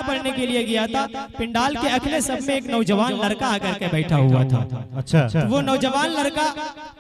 पढ़ने के लिए गया था। पिंडाल के अगले सब में एक नौजवान लड़का आकर के बैठा हुआ था। अच्छा। तो वो नौजवान लड़का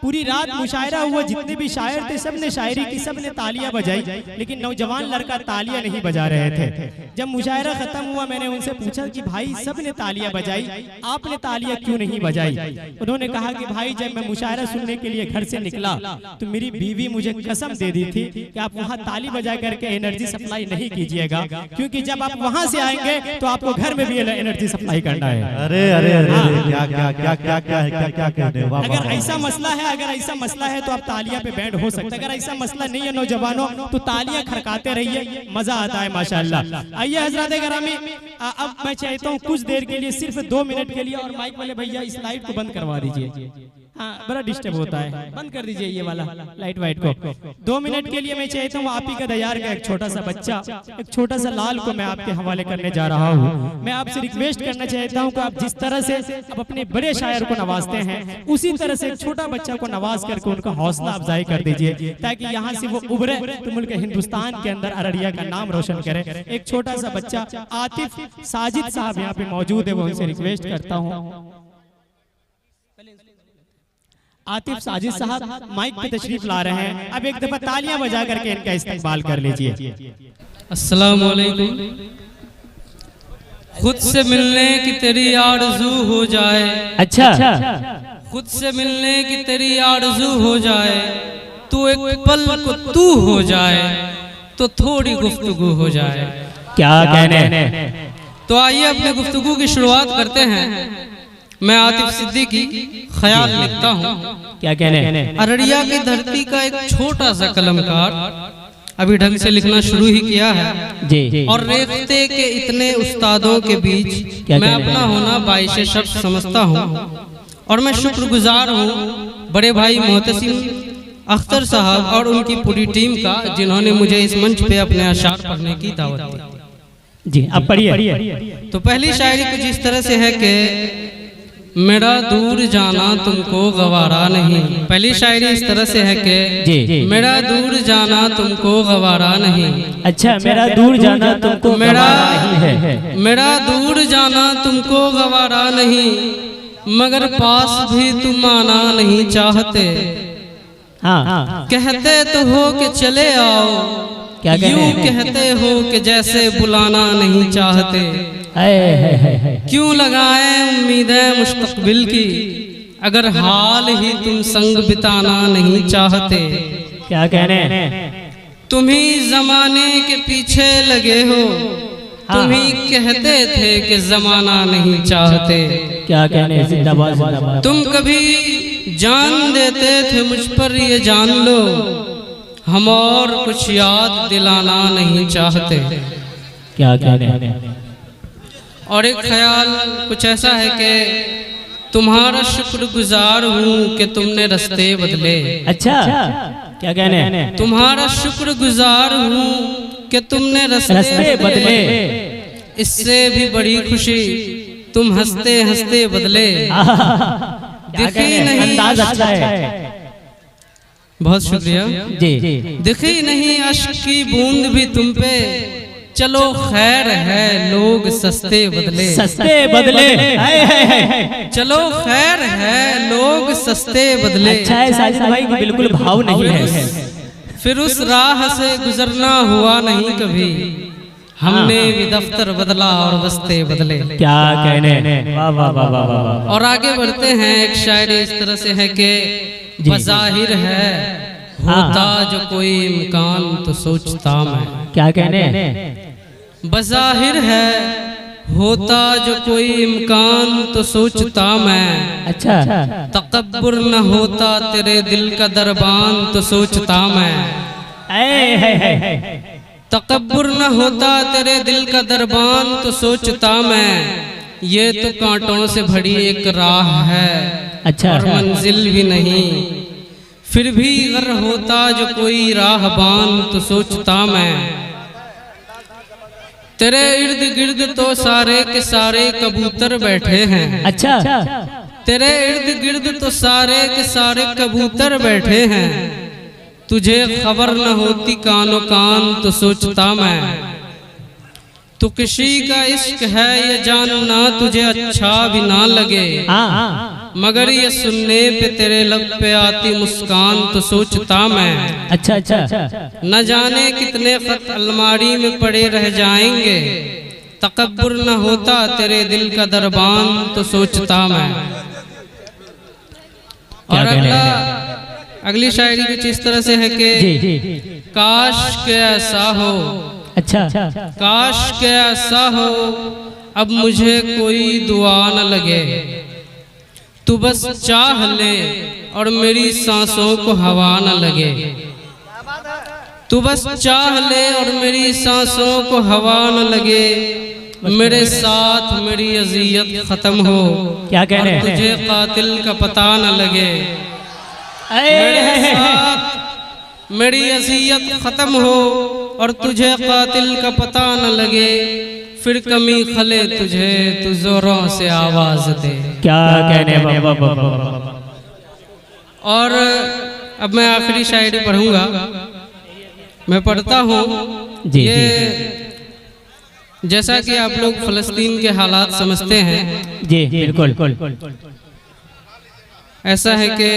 पूरी रात मुशायरा हुआ, जितने भी शायर थे सब ने शायरी की, सब ने तालियां बजाई, लेकिन नौजवान लड़का तालियां नहीं बजा रहे थे। जब मुशायरा खत्म हुआ मैंने उनसे पूछा कि भाई सब ने तालियां बजाई, आपने तालियां क्यों नहीं बजाई? उन्होंने कहा कि भाई जब मैं मुशायरा सुनने के लिए घर से निकला तो मेरी बीवी मुझे कसम दे दी थी कि आप वहाँ ताली बजा करके एनर्जी सप्लाई नहीं कीजिएगा, क्योंकि जब आप वहाँ से आएंगे तो आपको घर में भी एनर्जी सप्लाई करना है। अरे अरे अरे क्या क्या क्या क्या क्या क्या क्या कहते हैं। अगर ऐसा मसला है, अगर ऐसा मसला है तो आप तालियां पे बैंड हो सकते हैं। अगर ऐसा मसला नहीं है नौजवानों तो तालियां खड़काते रहिए, मजा आता है माशाल्लाह। आइए हजरत गिरामी, अब मैं चाहता हूँ कुछ देर के लिए, सिर्फ 2 मिनट के लिए, और माइक वाले भैया इस लाइट को बंद करवा दीजिए। हाँ, बड़ा डिस्टर्ब होता है, बंद कर दीजिए ये वाला लाइट वाइट को। 2 मिनट के लिए मैं चाहता हूँ आप ही का दयार का एक छोटा सा बच्चा, एक छोटा सा लाल को मैं आपके हवाले करने जा रहा हूँ। मैं आपसे रिक्वेस्ट करना चाहता हूँ कि आप जिस तरह से आप अपने बड़े शायर को नवाजते हैं उसी तरह से एक छोटा बच्चा को नवाज करके उनका हौसला अफजाई कर दीजिए, ताकि यहाँ से वो उभरे तो मुल्क हिंदुस्तान के अंदर अररिया का नाम रोशन करे। एक छोटा सा बच्चा आतिफ साजिद साहब यहाँ पे मौजूद है, वो उनसे रिक्वेस्ट करता हूँ। आतिफ साजिद साहब माइक पे तशरीफ ला रहे हैं, अब एक दफा तालियां बजा करके इनका इस्तेमाल कर लीजिए। अस्सलाम वालेकुम। खुद से मिलने की तेरी आरज़ू हो जाए, अच्छा, खुद से मिलने की तेरी आरज़ू हो जाए, तू एक पल को तू हो जाए तो थोड़ी गुफ्तगू हो जाए। क्या कहने। तो आइए अपने गुफ्तगू की शुरुआत करते हैं। मैं आतिफ सिद्दीकी ख्याल लिखता हूँ। क्या कहने। अररिया की धरती का एक छोटा सा कलमकार, अभी ढंग से लिखना शुरू ही किया है जी। और रेख्ते के इतने उस्तादों के बीच मैं अपना होना बाइशे शर्फ समझता हूँ, और मैं शुक्रगुजार हूँ बड़े भाई मोहतसिम अख्तर साहब और उनकी पूरी टीम का, जिन्होंने मुझे इस मंच पे अपने अशार पढ़ने की दावत दी। जी, अब पढ़िए। तो पहली शायरी कुछ इस तरह से है कि मेरा दूर जाना तुमको गवारा नहीं। पहली शायरी इस तरह से है कि मेरा दूर जाना तुमको गवारा नहीं। अच्छा, मेरा दूर जाना तुमको मेरा दूर जाना तुमको गवारा नहीं, मगर पास भी तुम आना नहीं चाहते। हाँ, कहते तो हो कि चले आओ, क्या यूं कहते हो कि जैसे बुलाना नहीं चाहते। क्यों लगाए उम्मीदें मुस्तकबिल की, अगर हाल ही तुम संग बिताना नहीं चाहते। क्या कहने। तुम ही जमाने के पीछे लगे हो, तुम ही कहते थे कि जमाना नहीं चाहते। क्या कहने। जिंदाबाद जिंदाबाद। तुम कभी जान देते थे मुझ पर, ये जान लो हम और कुछ याद दिलाना नहीं चाहते। क्या कहने। और एक ख्याल कुछ ऐसा है कि तुम्हारा शुक्रगुजार हूँ कि तुमने रास्ते बदले। अच्छा, क्या कहने। तुम्हारा शुक्रगुजार हूँ कि तुमने रास्ते बदले, इससे भी बड़ी खुशी तुम हंसते हंसते बदले। दिखी नहीं, अंदाज अच्छा है। बहुत शुक्रिया जी। दिखी नहीं अश्क की बूंद भी तुम पे, चलो खैर है लोग सस्ते बदले। सस्ते बदले। चलो खैर है लोग सस्ते बदले। अच्छा है साजिद भाई, बिल्कुल भाव नहीं है। फिर उस राह से गुजरना हुआ नहीं कभी, हमने भी दफ्तर बदला और बस्ते बदले। क्या कहने। वाह वाह वाह वाह वाह। और आगे बढ़ते हैं। एक शायरी इस तरह से है कि बज़ाहिर है होता जो कोई इम्कान तो सोचता मैं। क्या कहने। बज़ाहिर है होता जो कोई इम्कान तो सोचता मैं। अच्छा। तकब्बुर न होता तेरे दिल का दरबान तो सोचता मैं। तकब्बुर न होता तेरे दिल का दरबान तो सोचता मैं। ये तो कांटों से भरी एक राह है, अच्छा, और मंजिल भी नहीं, फिर भी अगर होता जो कोई राहबान तो सोचता मैं। तेरे इर्द गिर्द तो सारे के सारे कबूतर बैठे हैं। अच्छा। तेरे इर्द गिर्द तो सारे के सारे कबूतर बैठे हैं, तुझे खबर न होती कानो कान तो सोचता मैं। तू किसी का इश्क है ये जानना तुझे अच्छा भी ना लगे, मगर ये सुनने पे तेरे लब पे आती मुस्कान तो सोचता मैं, अच्छा अच्छा न जाने कितने खत अलमारी में पड़े रह जाएंगे, तकब्बुर न होता तेरे दिल का दरबान तो सोचता मैं। और अगली शायरी कुछ इस तरह से है कि काश के ऐसा हो, अच्छा काश के ऐसा हो अब मुझे कोई दुआ न लगे, तू बस चाह ले और मेरी सांसों को हवा न लगे, तू बस चाह ले और मेरी सांसों को हवा न लगे, मेरे साथ मेरी अजियत खत्म हो, क्या कह रहे हैं? तुझे कातिल का पता न लगे, मेरे साथ मेरी अजियत खत्म हो और तुझे कातिल का पता न लगे, फिर कमी खले तुझे तू जोरों से आवाज दे। क्या कहने बाबा। और अब मैं आखिरी शायरी पढ़ूंगा, मैं पढ़ता हूँ। ये जैसा कि आप लोग फलस्तीन के हालात समझते हैं, जी बिल्कुल, ऐसा है कि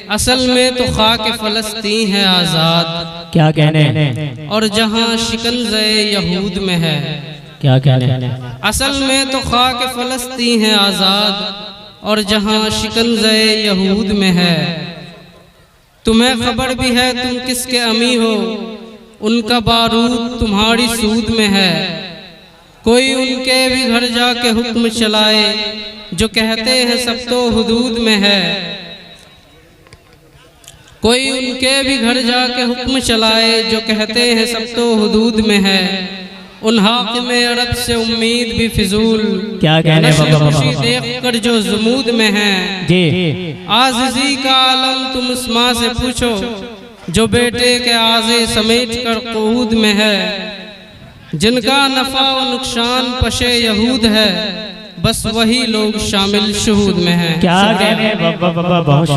असल में तो खाक फलस्तीन है आज़ाद, क्या कहने हैं? और जहाँ शिकंजे यहूद में है, क्या कहने हैं? असल में तो खाक फलस्तीन है आज़ाद, और जहाँ शिकंजे यहूद में है, तुम्हें खबर भी है तुम किसके अमी हो, उनका बारूद तुम्हारी सूद में है, कोई उनके भी घर जाके हुक्म चलाए, जो कहते हैं सब तो हुदूद में है, कोई उनके भी घर जाके हुक्म चलाए, जो कहते हैं सब तो हुदूद में है, उन हाकिम अरब से उम्मीद भी फिजूल, क्या कहने खुशी देख कर जो जुमूद में है, जी आज़िज़ी का आलम तुम उस माँ से पूछो, जो बेटे के आज़े समेट कर क़ऊद में है, जिनका नफा व नुकसान पशे यहूद है, बस वही लोग शामिल शुहूद में हैं। क्या कहने बाबा, बहुत